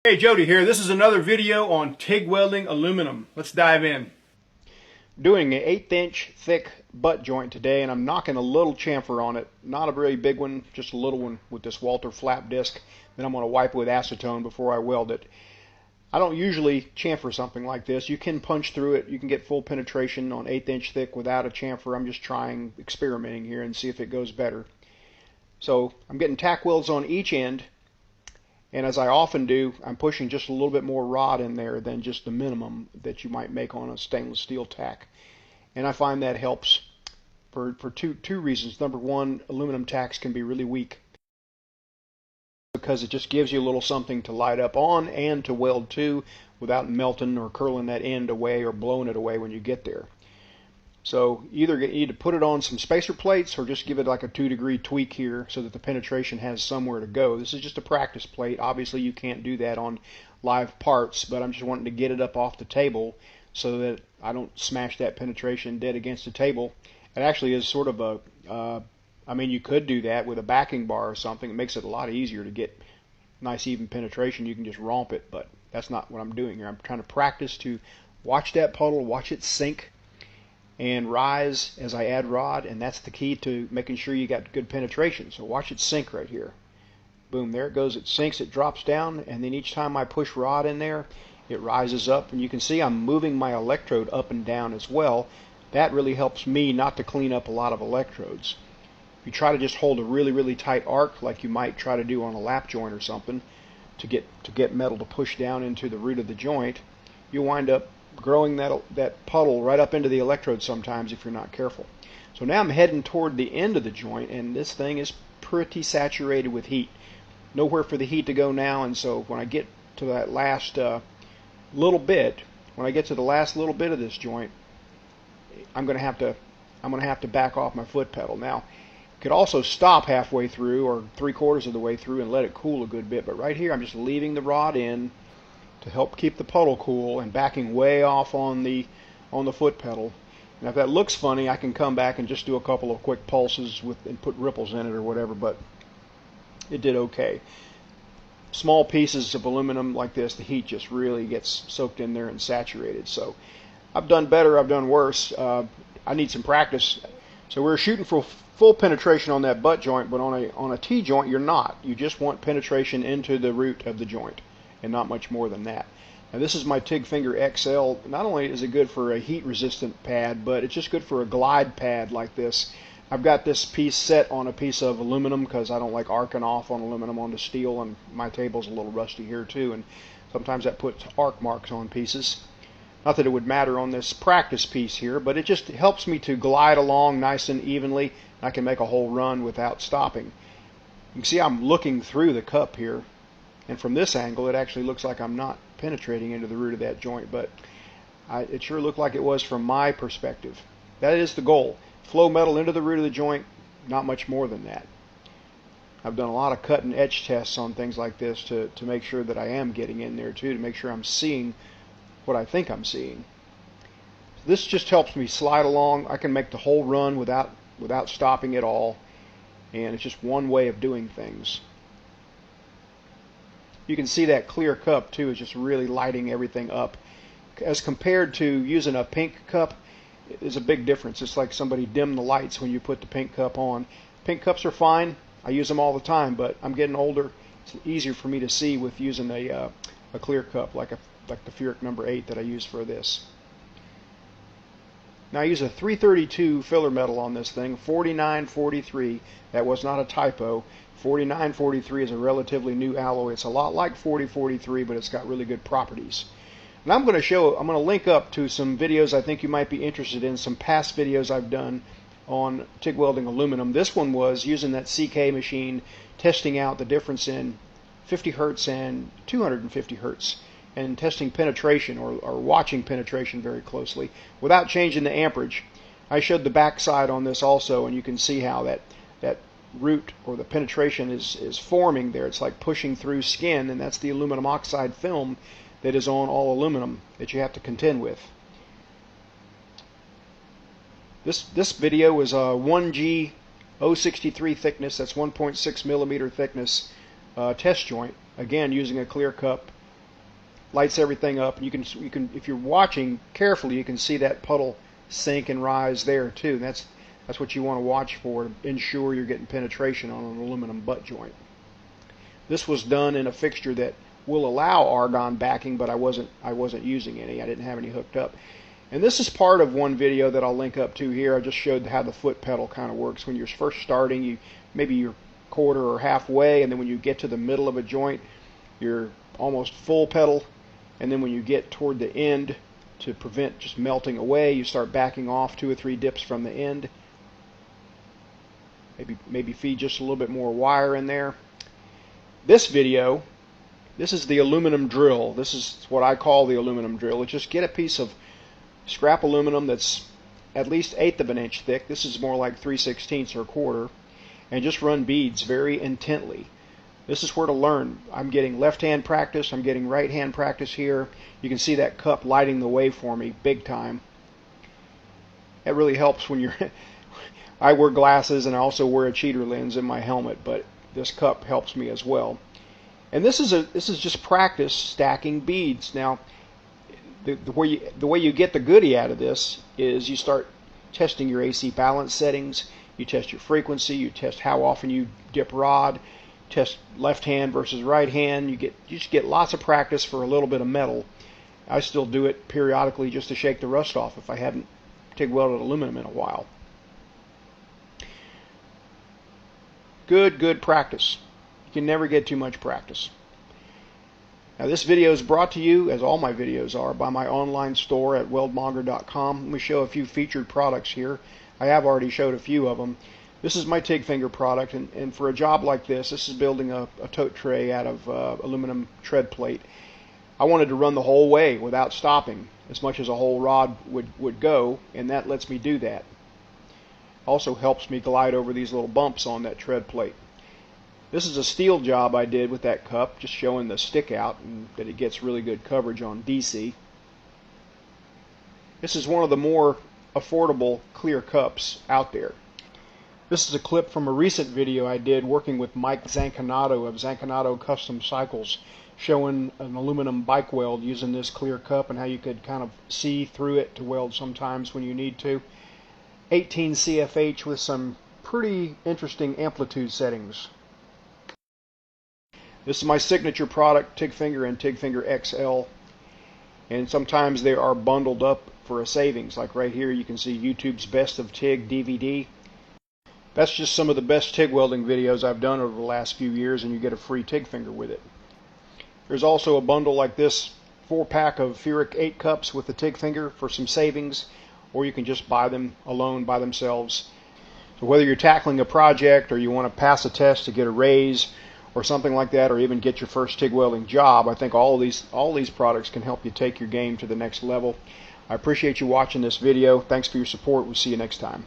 Hey, Jody here. This is another video on TIG welding aluminum. Let's dive in. Doing an 1/8 inch thick butt joint today, and I'm knocking a little chamfer on it. Not a very big one, just a little one with this Walter flap disc. Then I'm going to wipe it with acetone before I weld it. I don't usually chamfer something like this. You can punch through it. You can get full penetration on 1/8 inch thick without a chamfer. I'm just experimenting here and see if it goes better. So I'm getting tack welds on each end. And as I often do, I'm pushing just a little bit more rod in there than just the minimum that you might make on a stainless steel tack. And I find that helps for two reasons. Number one, aluminum tacks can be really weak because it just gives you a little something to light up on and to weld to without melting or curling that end away or blowing it away when you get there. So either you need to put it on some spacer plates or just give it like a 2-degree tweak here so that the penetration has somewhere to go. This is just a practice plate. Obviously you can't do that on live parts, but I'm just wanting to get it up off the table so that I don't smash that penetration dead against the table. It actually is sort of a, I mean, you could do that with a backing bar or something. It makes it a lot easier to get nice even penetration. You can just romp it, but that's not what I'm doing here. I'm trying to practice to watch that puddle, watch it sink and rise as I add rod, and that's the key to making sure you got good penetration. So watch it sink right here. Boom, there it goes. It sinks, it drops down, and then each time I push rod in there, it rises up, and you can see I'm moving my electrode up and down as well. That really helps me not to clean up a lot of electrodes. If you try to just hold a really tight arc like you might try to do on a lap joint or something to get metal to push down into the root of the joint, you'll wind up growing that puddle right up into the electrode sometimes if you're not careful. So now I'm heading toward the end of the joint, and this thing is pretty saturated with heat. Nowhere for the heat to go now, and so when I get to that last little bit, when I get to the last little bit of this joint, I'm going to have to back off my foot pedal. Now, you could also stop halfway through or 3/4 of the way through and let it cool a good bit, but right here I'm just leaving the rod in to help keep the puddle cool and backing way off on the foot pedal. And if that looks funny, I can come back and just do a couple of quick pulses and put ripples in it or whatever, but it did okay. Small pieces of aluminum like this, the heat just really gets soaked in there and saturated. So I've done better, I've done worse. I need some practice. So we're shooting for full penetration on that butt joint, but on a T joint you're not. You just want penetration into the root of the joint, and not much more than that. Now this is my TIG Finger XL. Not only is it good for a heat resistant pad, but it's just good for a glide pad like this. I've got this piece set on a piece of aluminum because I don't like arcing off on aluminum onto steel, and my table's a little rusty here too, and sometimes that puts arc marks on pieces. Not that it would matter on this practice piece here, but it just helps me to glide along nice and evenly. I can make a whole run without stopping. You can see I'm looking through the cup here, and from this angle it actually looks like I'm not penetrating into the root of that joint, but it sure looked like it was from my perspective. That is the goal. Flow metal into the root of the joint, not much more than that. I've done a lot of cut and etch tests on things like this to make sure that I am getting in there too, to make sure I'm seeing what I think I'm seeing. This just helps me slide along. I can make the whole run without stopping at all, and it's just one way of doing things. You can see that clear cup too is just really lighting everything up. As compared to using a pink cup, there's a big difference. It's like somebody dimmed the lights when you put the pink cup on. Pink cups are fine. I use them all the time, but I'm getting older. It's easier for me to see with using a clear cup like the Furic number 8 that I use for this. Now I use a 332 filler metal on this thing, 4943. That was not a typo. 4943 is a relatively new alloy. It's a lot like 4043, but it's got really good properties. And I'm going to link up to some videos I think you might be interested in, some past videos I've done on TIG welding aluminum. This one was using that CK machine, testing out the difference in 50 Hertz and 250 Hertz, and testing penetration or watching penetration very closely without changing the amperage. I showed the back side on this also, and you can see how that root or the penetration is forming there. It's like pushing through skin, and that's the aluminum oxide film that is on all aluminum that you have to contend with. This video is a 1G 063 thickness, that's 1.6 millimeter thickness test joint, again using a clear cup lights everything up. And you can if you're watching carefully, you can see that puddle sink and rise there too. And that's what you want to watch for to ensure you're getting penetration on an aluminum butt joint. This was done in a fixture that will allow argon backing, but I wasn't using any. I didn't have any hooked up. And this is part of one video that I'll link up to here. I just showed how the foot pedal kind of works. When you're first starting, maybe you're quarter or halfway, and then when you get to the middle of a joint, you're almost full pedal, and then when you get toward the end, to prevent just melting away, you start backing off 2 or 3 dips from the end. Maybe feed just a little bit more wire in there. This video, this is the aluminum drill. This is what I call the aluminum drill. It's just get a piece of scrap aluminum that's at least 1/8 of an inch thick. This is more like 3/16 or a quarter, and just run beads very intently. This is where to learn. I'm getting left hand practice, I'm getting right hand practice here. You can see that cup lighting the way for me big time. It really helps when you're I wear glasses and I also wear a cheater lens in my helmet, but this cup helps me as well. And this is just practice stacking beads. Now the way you get the goodie out of this is you start testing your AC balance settings, you test your frequency, you test how often you dip rod, test left hand versus right hand. You just get lots of practice for a little bit of metal. I still do it periodically just to shake the rust off if I haven't TIG welded aluminum in a while. Good practice. You can never get too much practice. Now this video is brought to you, as all my videos are, by my online store at weldmonger.com. Let me show a few featured products here. I have already showed a few of them. This is my TIG finger product, and for a job like this is building a tote tray out of aluminum tread plate. I wanted to run the whole way without stopping, as much as a whole rod would go, and that lets me do that. Also helps me glide over these little bumps on that tread plate. This is a steel job I did with that cup, just showing the stick out and that it gets really good coverage on DC. This is one of the more affordable clear cups out there. This is a clip from a recent video I did working with Mike Zanconato of Zanconato Custom Cycles, showing an aluminum bike weld using this clear cup and how you could kind of see through it to weld sometimes when you need to. 18 CFH with some pretty interesting amplitude settings. This is my signature product, TIG Finger and TIG Finger XL, and sometimes they are bundled up for a savings. Like right here you can see YouTube's Best of TIG DVD. That's just some of the best TIG welding videos I've done over the last few years, and you get a free TIG finger with it. There's also a bundle like this 4-pack of Furic 8 cups with the TIG finger for some savings, or you can just buy them alone by themselves. So whether you're tackling a project or you want to pass a test to get a raise or something like that, or even get your first TIG welding job, I think all these products can help you take your game to the next level. I appreciate you watching this video. Thanks for your support. We'll see you next time.